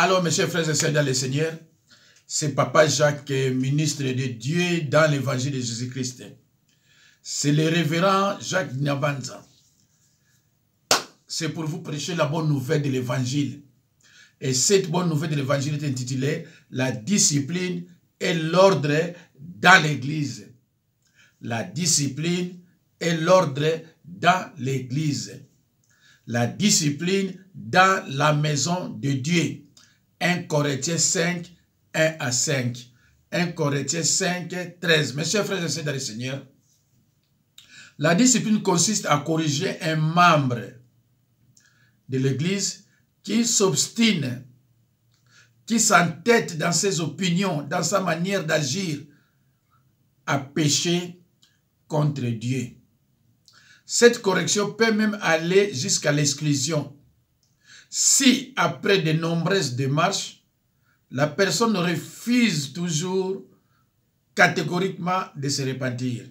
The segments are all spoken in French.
Alors, mes chers frères et sœurs dans le Seigneur, c'est Papa Jacques, ministre de Dieu dans l'évangile de Jésus-Christ. C'est le révérend Jacques Nyabanza. C'est pour vous prêcher la bonne nouvelle de l'évangile. Et cette bonne nouvelle de l'évangile est intitulée « La discipline et l'ordre dans l'église ». La discipline et l'ordre dans l'église. La discipline dans la maison de Dieu. 1 Corinthiens 5, 1 à 5. 1 Corinthiens 5, 13. Mes chers frères et sœurs dans le Seigneur, la discipline consiste à corriger un membre de l'église qui s'obstine, qui s'entête dans ses opinions, dans sa manière d'agir, à pécher contre Dieu. Cette correction peut même aller jusqu'à l'exclusion. Si, après de nombreuses démarches, la personne refuse toujours catégoriquement de se repentir.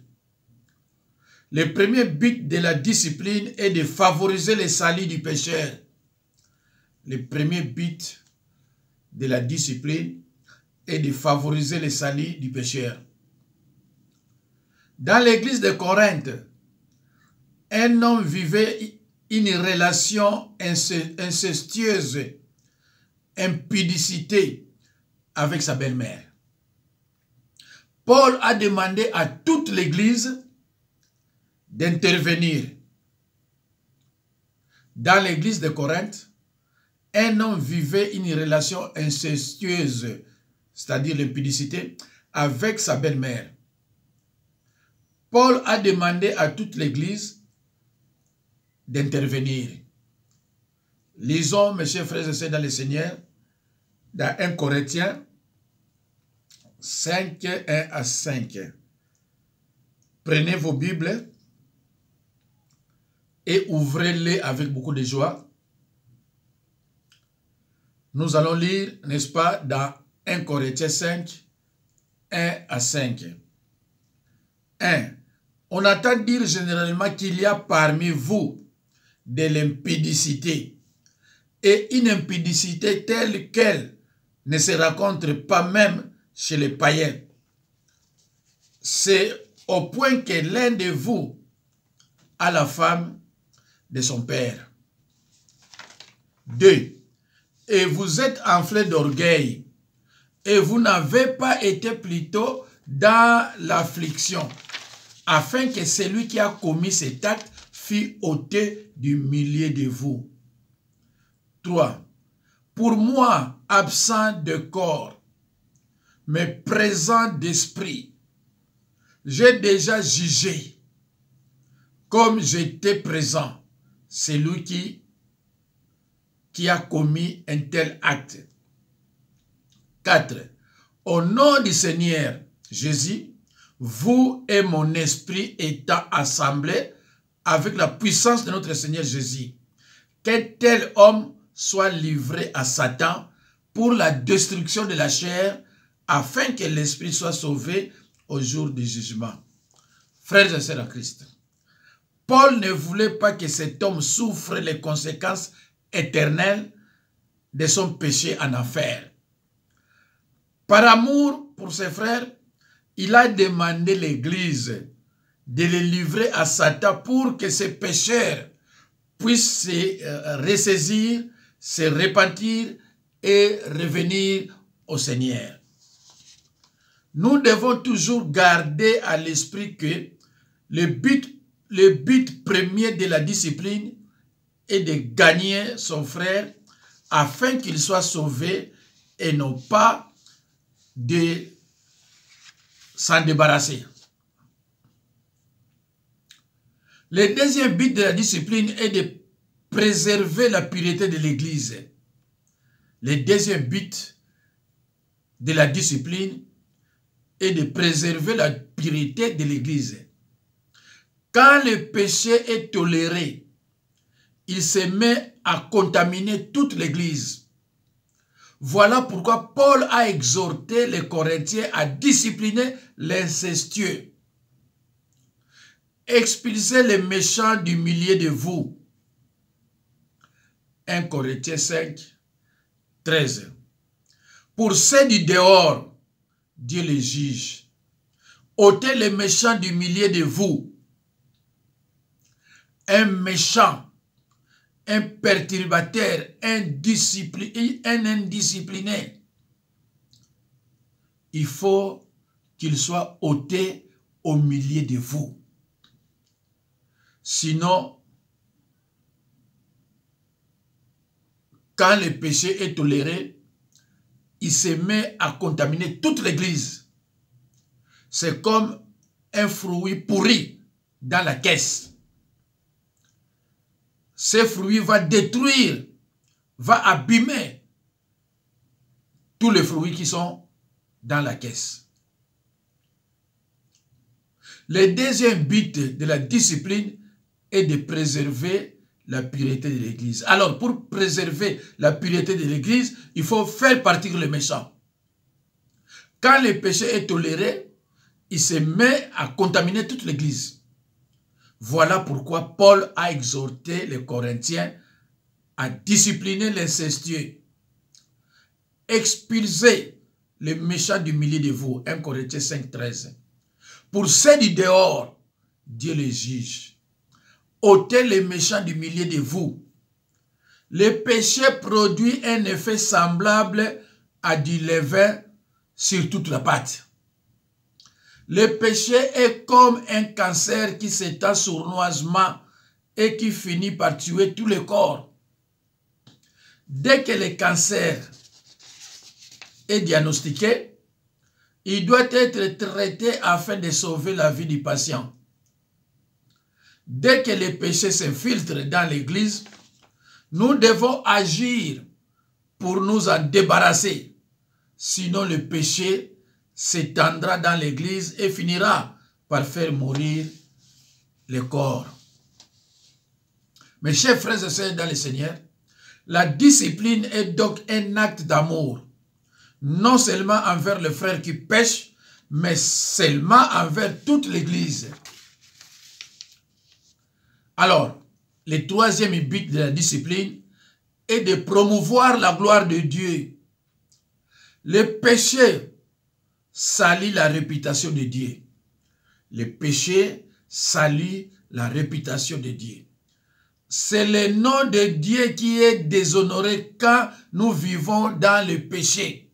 Le premier but de la discipline est de favoriser le salut du pécheur. Le premier but de la discipline est de favoriser le salut du pécheur. Dans l'église de Corinthe, un homme vivait une relation incestueuse, impudicité avec sa belle-mère. Paul a demandé à toute l'église d'intervenir. Dans l'église de Corinthe, un homme vivait une relation incestueuse, c'est-à-dire l'impudicité, avec sa belle-mère. Paul a demandé à toute l'église d'intervenir. Lisons, mes chers frères et sœurs dans le Seigneur, dans 1 Corinthiens 5, 1 à 5. Prenez vos Bibles et ouvrez-les avec beaucoup de joie. Nous allons lire, n'est-ce pas, dans 1 Corinthiens 5, 1 à 5. 1. On entend dire généralement qu'il y a parmi vous de l'impudicité, et une impudicité telle qu'elle ne se rencontre pas même chez les païens. C'est au point que l'un de vous a la femme de son père. 2. Et vous êtes enflé d'orgueil, et vous n'avez pas été plutôt dans l'affliction, afin que celui qui a commis cet acte fût ôté du milieu de vous. 3. Pour moi, absent de corps, mais présent d'esprit, j'ai déjà jugé, comme j'étais présent, celui qui a commis un tel acte. 4. Au nom du Seigneur Jésus, vous et mon esprit étant assemblés avec la puissance de notre Seigneur Jésus, qu'un tel homme soit livré à Satan pour la destruction de la chair, afin que l'esprit soit sauvé au jour du jugement. Frères et sœurs en Christ, Paul ne voulait pas que cet homme souffre les conséquences éternelles de son péché en enfer. Par amour pour ses frères, il a demandé l'Église de les livrer à Satan pour que ces pécheurs puissent se ressaisir, se repentir et revenir au Seigneur. Nous devons toujours garder à l'esprit que le but premier de la discipline est de gagner son frère afin qu'il soit sauvé et non pas de s'en débarrasser. Le deuxième but de la discipline est de préserver la pureté de l'Église. Le deuxième but de la discipline est de préserver la pureté de l'Église. Quand le péché est toléré, il se met à contaminer toute l'Église. Voilà pourquoi Paul a exhorté les Corinthiens à discipliner l'incestueux. Expulsez les méchants du milieu de vous. 1 Corinthiens 5, 13. Pour ceux du dehors, Dieu les juge. Ôtez les méchants du milieu de vous. Un méchant, un perturbateur, un indiscipliné. Il faut qu'il soit ôté au milieu de vous. Sinon, quand le péché est toléré, il se met à contaminer toute l'église. C'est comme un fruit pourri dans la caisse. Ce fruit va détruire, va abîmer tous les fruits qui sont dans la caisse. Le deuxième but de la discipline est de préserver la pureté de l'église. Alors, pour préserver la pureté de l'église, il faut faire partir le méchant. Quand le péché est toléré, il se met à contaminer toute l'église. Voilà pourquoi Paul a exhorté les Corinthiens à discipliner l'incestueux, expulser les méchants du milieu de vous. 1 Corinthiens 5, 13. Pour ceux du dehors, Dieu les juge. Ôtez les méchants du milieu de vous. Le péché produit un effet semblable à du levain sur toute la pâte. Le péché est comme un cancer qui s'étend sournoisement et qui finit par tuer tout le corps. Dès que le cancer est diagnostiqué, il doit être traité afin de sauver la vie du patient. Dès que le péché s'infiltre dans l'église, nous devons agir pour nous en débarrasser. Sinon, le péché s'étendra dans l'église et finira par faire mourir le corps. Mes chers frères et sœurs dans le Seigneur, la discipline est donc un acte d'amour, non seulement envers le frère qui pêche, mais seulement envers toute l'église. Alors, le troisième but de la discipline est de promouvoir la gloire de Dieu. Le péché salit la réputation de Dieu. Le péché salit la réputation de Dieu. C'est le nom de Dieu qui est déshonoré quand nous vivons dans le péché.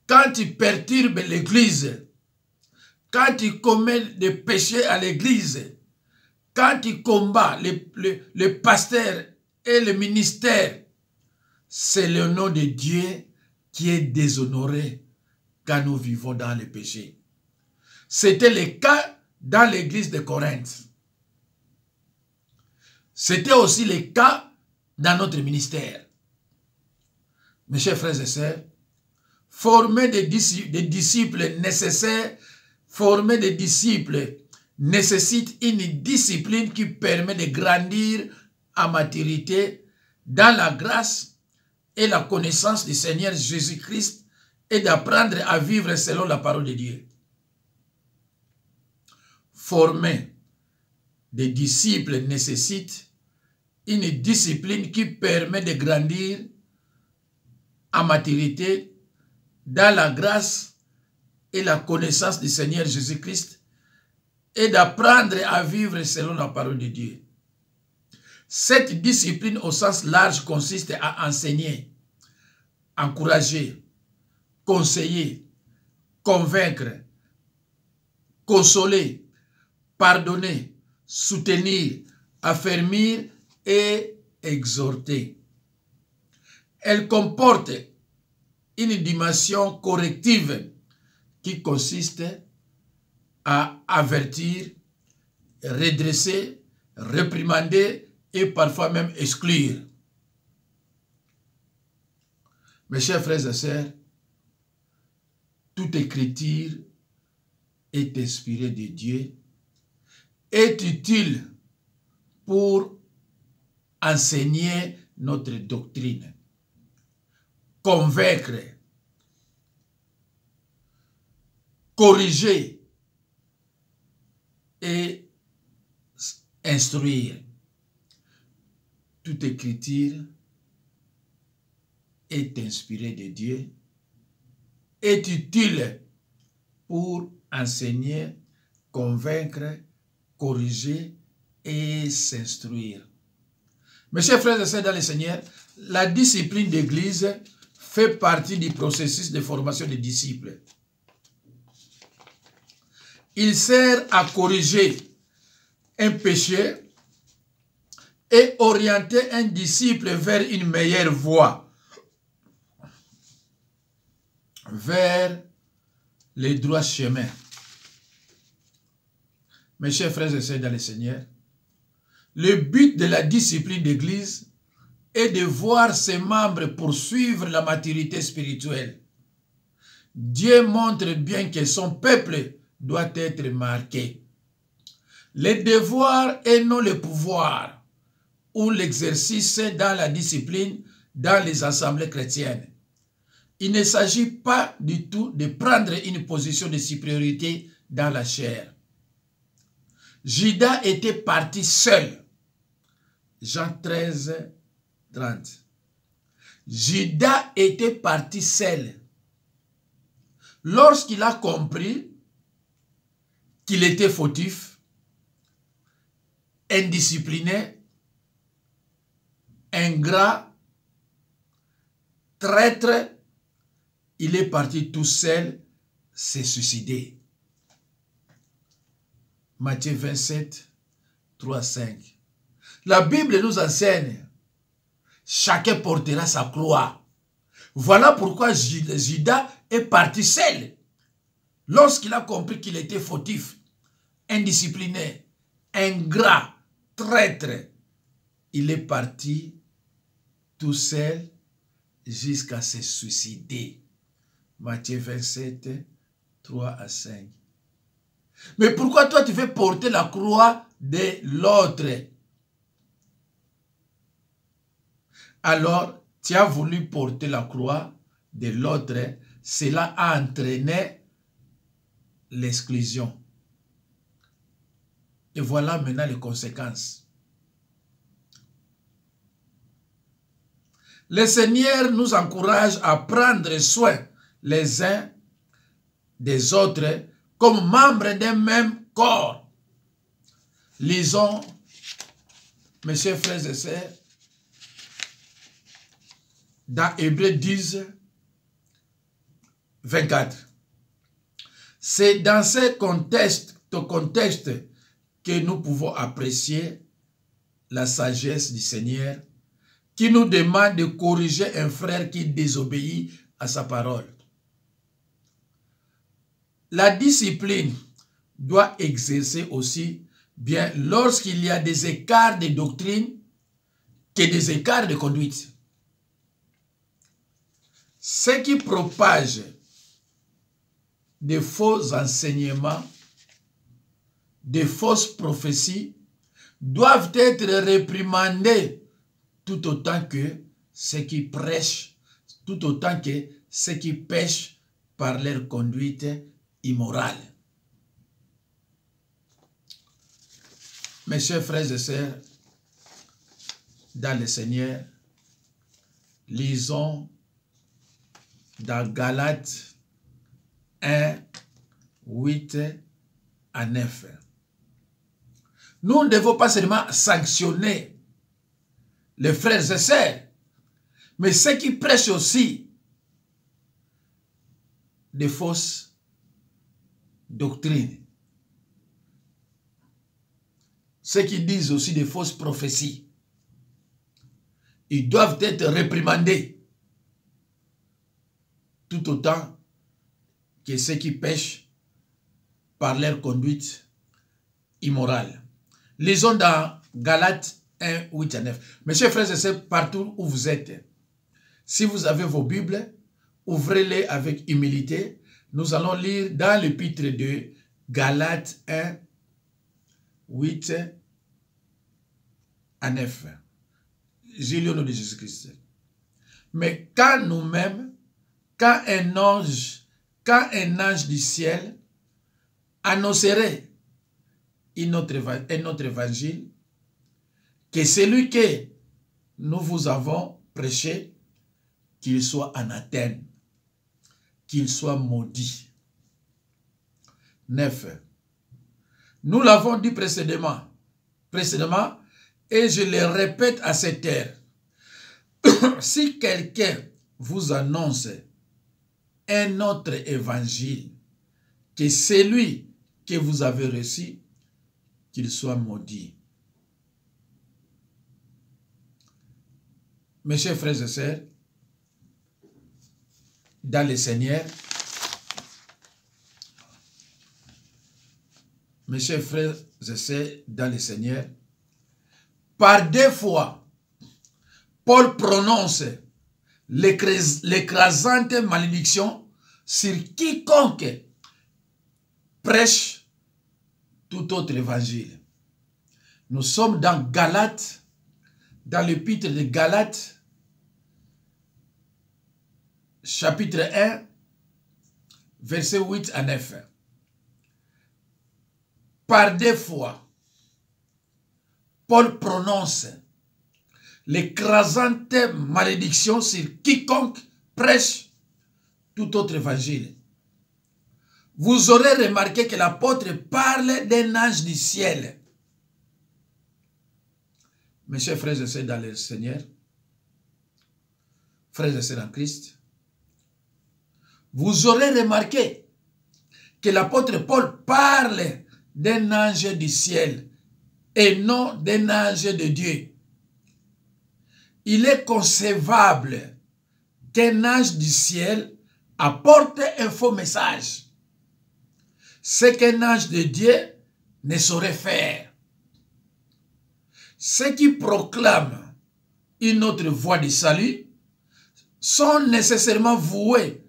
Quand tu perturbes l'église, quand tu commets des péchés à l'église, quand tu combats le pasteur et le ministère, c'est le nom de Dieu qui est déshonoré quand nous vivons dans le péché. C'était le cas dans l'église de Corinthe. C'était aussi le cas dans notre ministère. Mes chers frères et sœurs, former des disciples nécessaires, former des disciples nécessite une discipline qui permet de grandir en maturité dans la grâce et la connaissance du Seigneur Jésus-Christ et d'apprendre à vivre selon la parole de Dieu. Former des disciples nécessite une discipline qui permet de grandir en maturité dans la grâce et la connaissance du Seigneur Jésus-Christ et d'apprendre à vivre selon la parole de Dieu. Cette discipline au sens large consiste à enseigner, encourager, conseiller, convaincre, consoler, pardonner, soutenir, affermir et exhorter. Elle comporte une dimension corrective qui consiste à avertir, redresser, réprimander et parfois même exclure. Mes chers frères et sœurs, toute écriture est inspirée de Dieu, est utile pour enseigner notre doctrine, convaincre, corriger et instruire. Toute écriture est inspiré de Dieu, est utile pour enseigner, convaincre, corriger et s'instruire. Mes chers frères et sœurs dans le Seigneur, la discipline d'église fait partie du processus de formation des disciples. Il sert à corriger un péché et orienter un disciple vers une meilleure voie, vers les droits chemins. Mes chers frères et sœurs dans le Seigneur, le but de la discipline d'église est de voir ses membres poursuivre la maturité spirituelle. Dieu montre bien que son peuple doit être marqué. Le devoir et non le pouvoir, ou l'exercice dans la discipline dans les assemblées chrétiennes. Il ne s'agit pas du tout de prendre une position de supériorité dans la chair. Judas était parti seul. Jean 13, 30. Judas était parti seul. Lorsqu'il a compris qu'il était fautif, indiscipliné, ingrat, traître, il est parti tout seul se suicider. Matthieu 27, 3, 5. La Bible nous enseigne, chacun portera sa croix. Voilà pourquoi Judas est parti seul. Lorsqu'il a compris qu'il était fautif, indiscipliné, ingrat, traître, il est parti tout seul jusqu'à se suicider. Matthieu 27, 3 à 5. Mais pourquoi toi tu veux porter la croix de l'autre? Alors, tu as voulu porter la croix de l'autre, cela a entraîné l'exclusion. Et voilà maintenant les conséquences. Le Seigneur nous encourage à prendre soin les uns des autres comme membres d'un même corps. Lisons, mes chers frères et sœurs, dans Hébreux 10, 24. C'est dans ce contexte que nous pouvons apprécier la sagesse du Seigneur qui nous demande de corriger un frère qui désobéit à sa parole. La discipline doit exercer aussi bien lorsqu'il y a des écarts de doctrine que des écarts de conduite. Ceux qui propagent de faux enseignements, de fausses prophéties, doivent être réprimandés tout autant que ceux qui prêchent, tout autant que ceux qui pêchent par leur conduite immorale. Mes chers frères et sœurs, dans le Seigneur, lisons dans Galates 1, 8 à 9. Nous ne devons pas seulement sanctionner les frères et sœurs, mais ceux qui prêchent aussi des fausses doctrines. Ceux qui disent aussi des fausses prophéties. Ils doivent être réprimandés. Tout autant que ceux qui pêchent par leur conduite immorale. Lisons dans Galates 1, 8 à 9. Mes chers frères et sœurs, partout où vous êtes, si vous avez vos Bibles, ouvrez-les avec humilité. Nous allons lire dans l'épître de Galates 1, 8 à 9. J'ai lu au nom de Jésus-Christ. Mais quand nous-mêmes, quand un ange du ciel annoncerait un autre évangile, que celui que nous vous avons prêché, qu'il soit anathème, qu'il soit maudit. 9. Nous l'avons dit précédemment, et je le répète à cette heure. Si quelqu'un vous annonce un autre évangile que celui que vous avez reçu, qu'il soit maudit. Mes chers frères et sœurs, dans le Seigneur, mes chers frères et sœurs, dans le Seigneur, par deux fois, Paul prononce l'écrasante malédiction sur quiconque prêche tout autre évangile. Nous sommes dans Galates, dans l'épître de Galates, chapitre 1, verset 8 à 9. Par deux fois, Paul prononce l'écrasante malédiction sur quiconque prêche tout autre évangile. Vous aurez remarqué que l'apôtre parle d'un ange du ciel. Mes chers frères et sœurs dans le Seigneur, frères et sœurs en Christ, vous aurez remarqué que l'apôtre Paul parle d'un ange du ciel et non d'un ange de Dieu. Il est concevable qu'un ange du ciel apporte un faux message. Ce qu'un ange de Dieu ne saurait faire. Ceux qui proclament une autre voie de salut sont nécessairement voués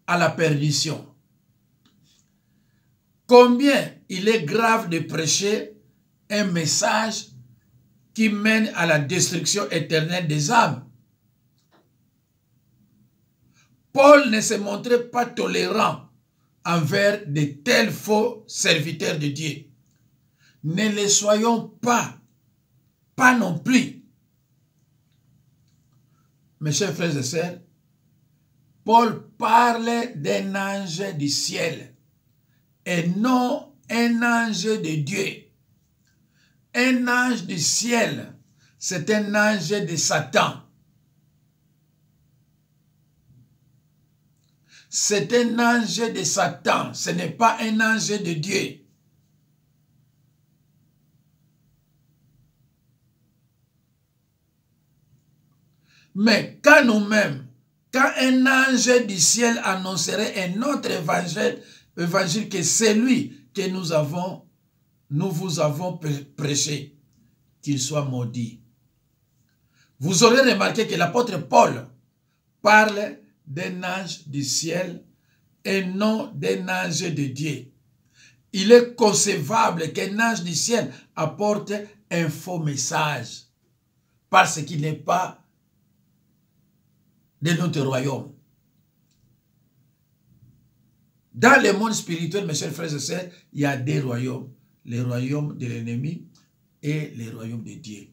à la perdition. Combien il est grave de prêcher un message qui mène à la destruction éternelle des âmes. Paul ne se montrait pas tolérant envers de tels faux serviteurs de Dieu. Ne les soyons pas non plus. Mes chers frères et sœurs, Paul parle d'un ange du ciel et non un ange de Dieu. Un ange du ciel, c'est un ange de Satan. C'est un ange de Satan, ce n'est pas un ange de Dieu. Mais quand nous-mêmes, quand un ange du ciel annoncerait un autre évangile que celui que nous vous avons prêché, qu'il soit maudit. Vous aurez remarqué que l'apôtre Paul parle d'un ange du ciel et non d'un ange de Dieu. Il est concevable qu'un ange du ciel apporte un faux message parce qu'il n'est pas de notre royaume. Dans le monde spirituel, mes chers frères et sœurs, il y a deux royaumes. Le royaume de l'ennemi et le royaume de Dieu.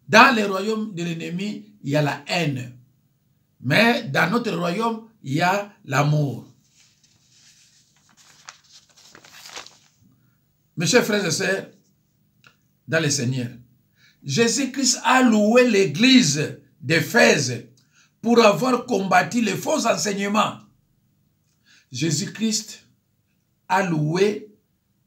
Dans le royaume de l'ennemi, il y a la haine. Mais dans notre royaume, il y a l'amour. Mes chers frères et sœurs, dans le Seigneur, Jésus-Christ a loué l'église d'Éphèse pour avoir combattu les faux enseignements. Jésus-Christ a loué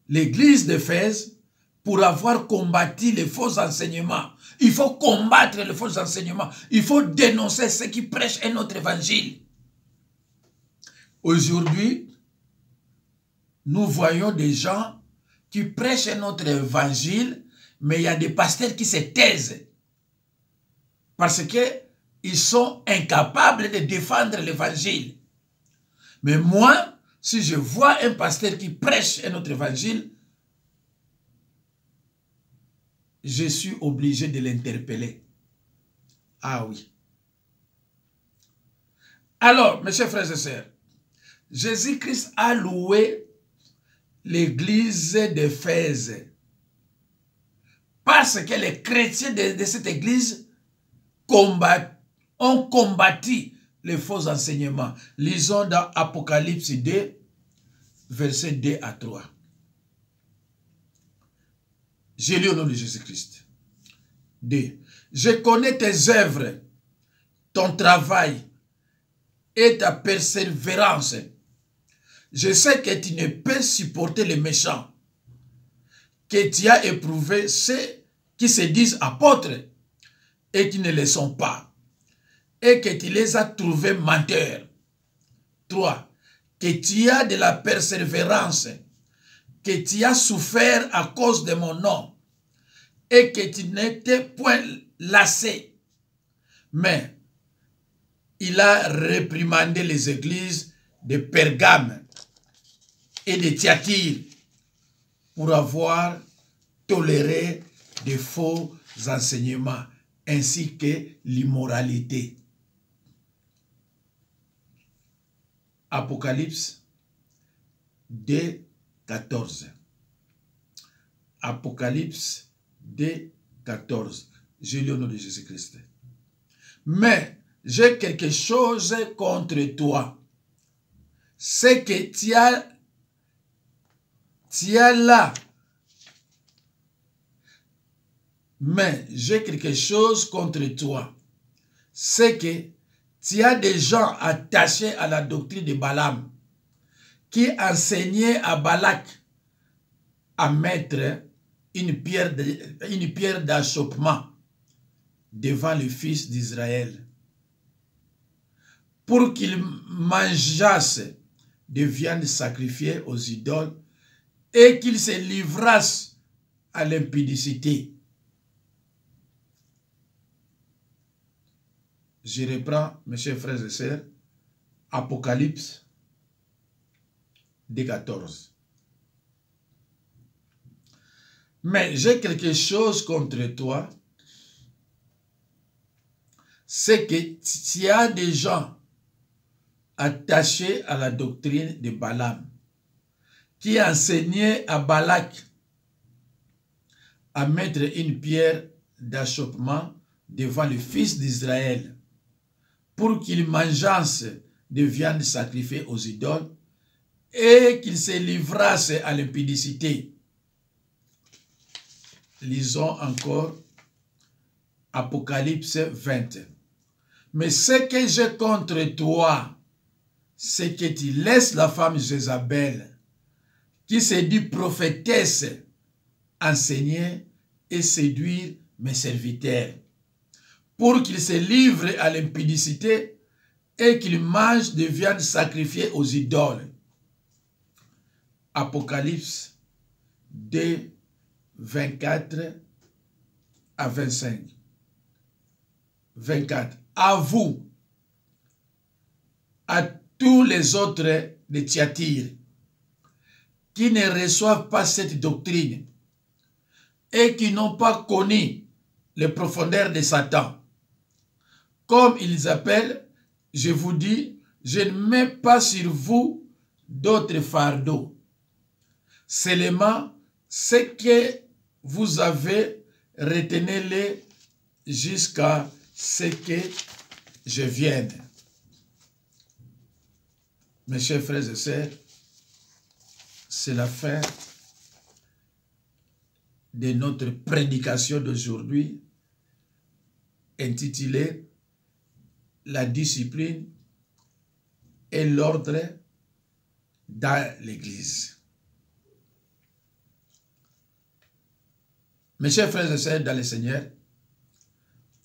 l'église d'Éphèse pour avoir combattu les faux enseignements. Il faut combattre les faux enseignements. Il faut dénoncer ceux qui prêchent un autre évangile. Aujourd'hui, nous voyons des gens qui prêchent un autre évangile, mais il y a des pasteurs qui se taisent parce qu'ils sont incapables de défendre l'évangile. Mais moi, si je vois un pasteur qui prêche un autre évangile, je suis obligé de l'interpeller. Ah oui. Alors, mes chers frères et sœurs, Jésus-Christ a loué l'église d'Éphèse parce que les chrétiens de cette église ont combattu les faux enseignements. Lisons dans Apocalypse 2, versets 2 à 3. Je lis au nom de Jésus-Christ. 2. Je connais tes œuvres, ton travail et ta persévérance. Je sais que tu ne peux supporter les méchants, que tu as éprouvé ceux qui se disent apôtres et qui ne le sont pas, et que tu les as trouvés menteurs. 3. Que tu as de la persévérance, que tu as souffert à cause de mon nom, et que tu n'étais point lassé. Mais il a réprimandé les églises de Pergame et de Thyatire pour avoir toléré de faux enseignements ainsi que l'immoralité. Apocalypse 2, 14. Apocalypse 2, 14. Je lis au nom de Jésus-Christ. Mais j'ai quelque chose contre toi. C'est que tu as là. Mais j'ai quelque chose contre toi. C'est que tu as des gens attachés à la doctrine de Balaam qui enseignaient à Balak à mettre une pierre d'achoppement devant le fils d'Israël pour qu'il mangeasse de viande sacrifiée aux idoles et qu'il se livrasse à l'impudicité. Je reprends, mes chers frères et sœurs, Apocalypse 2,14. Mais j'ai quelque chose contre toi, c'est que tu as des gens attachés à la doctrine de Balaam, qui enseignaient à Balak à mettre une pierre d'achoppement devant le fils d'Israël pour qu'il mangeasse de viande sacrifiée aux idoles et qu'il se livrasse à l'impudicité. Lisons encore Apocalypse 20. Mais ce que j'ai contre toi, c'est que tu laisses la femme Jézabel, qui se dit prophétesse, enseigner et séduire mes serviteurs, pour qu'ils se livrent à l'impudicité et qu'ils mangent de viande sacrifiée aux idoles. Apocalypse 2, 24 à 25. 24. À vous, à tous les autres de Thyatire, qui ne reçoivent pas cette doctrine et qui n'ont pas connu les profondeurs de Satan, comme ils appellent, je vous dis, je ne mets pas sur vous d'autres fardeaux. Seulement, ce que vous avez, retenez-les jusqu'à ce que je vienne. Mes chers frères et sœurs, c'est la fin de notre prédication d'aujourd'hui, intitulée « La discipline et l'ordre dans l'Église ». Mes chers frères et sœurs dans le Seigneur,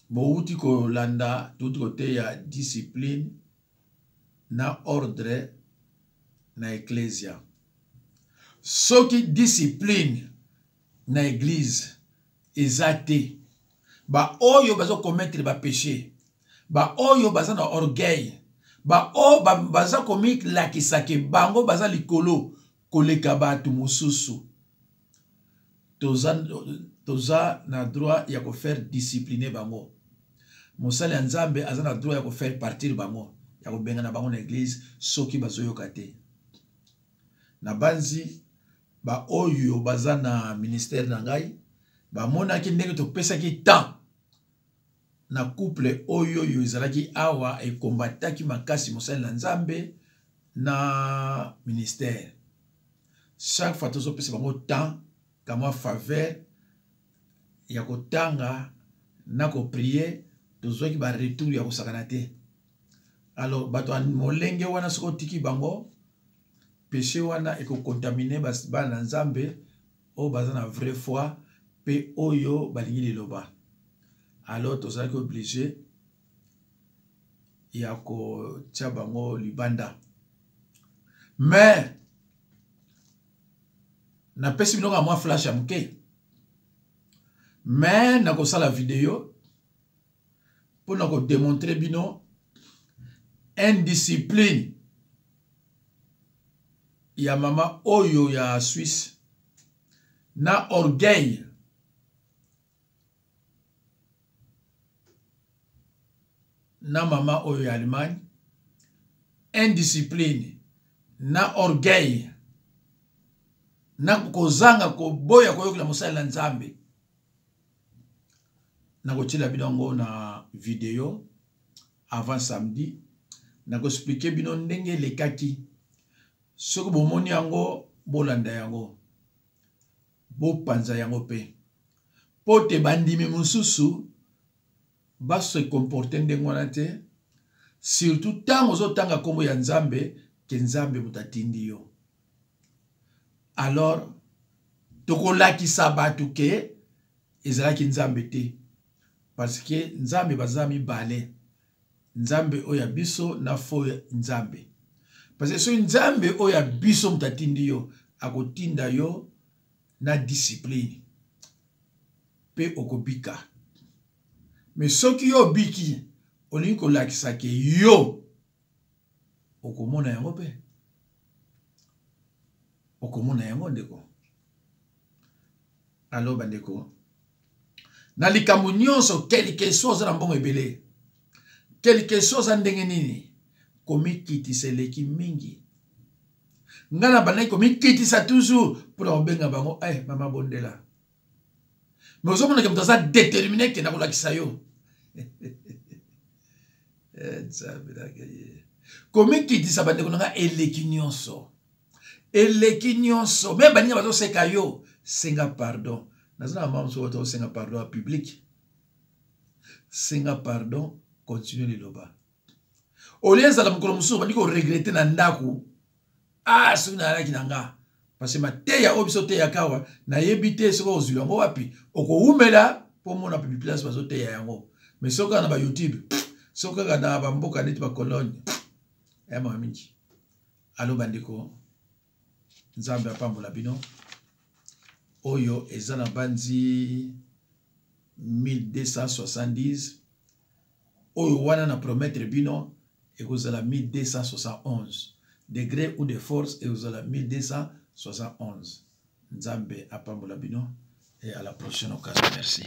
bouti ko landa tout côté ya discipline na ordre na ecclesia. Ce qui discipline na église ezate ba oyo bazo commettre ba péché, ba oyo baza na orgueil, ba o baza komi lakisake bango baza likolo koleka batu mususu. Toza na droit ya ko faire discipliner bango. Mosali ya Nzambe aza na droit ya ko faire partir bango, ya ko benga na bango na église soki bazoyoka te. Na banzi ba oyo baza na ministère na ngai ba monaki ndenge to pesaki temps na couple oyo yo ezalaki awa e combataki makasi mosali na Nzambe na ministère. Chaque fois tozo pesa bango temps kamwa faveur ya kotanga na ko prier tozo ki ba retour ya kosakana te. Alors bato an molenge wana soko tiki bango péché wana eko contaminer ba na Nzambe o baza na vraie foi pe oyo balingi liloba. Alors tozo ki obligé ya ko tia bango libanda. Mais na pesi bino ka mwa flash ya muke. Mais na ko sala vidéo pour na ko démontrer bino indiscipline ya mama oyo ya Suisse na orgueil na mama oyo ya Allemagne. Indiscipline na orgueil na kozanga koboya koyokela mosali na Nzambe. Na kotiela bino na vidéo avant samedi na ko expliquer bino ndenge lekaki. Soko bomoni yango bolanda yango bopanza yango pe pote bandimi mususu ba se comporter ndenge wana te, surtout tango ozotanga kombo ya Nzambe ke Nzambe mutatindi yo. Alors tokolakisa batu ke ezalaki Nzambe te, parce que Nzambe baza mibale, Nzambe oya biso na fo Nzambe. Parce que so Nzambe oya biso mutatindi yo akotinda yo na discipline pe okobika. Mais soki yo biki olingi kolakisa ke yo okomona yango pe okomona yango ndeko. Alors bandeko na likambo nyonso quelque chose na mbongo ebele, quelque chose ndenge nini komikitisa eleki mingi. Ngana banai komikitisa toujours pour obenga bango mama bondela. Mais ozomona ke mutaza déterminé ke na kolakisa yo. Komikitisa bandeko nanga eleki nyonso. Eleki nyonso. Même baninga bazo seka yo, senga pardon. Nazana mama so to senga pardon à public. Senga pardon, continue liloba. Olienza la mukolo musu bandiko regretter na ndaku. Suna alaki nanga. Parce que ma teya obiso teya kawa na yebite soko ozulu ngo wapi oko umela po mona pipi place bazo teya yango. Mais soka na ba YouTube, soka na ba mboka neti ba Cologne. Mama mingi. Alo bandiko Nzambe apambola bino. Oyo ezana banzi 1270. Oyo wana na promettre bino ekozala 1271. Degré ou de force ekozala 1271. Nzambe apambola bino et à la prochaine occasion. Merci.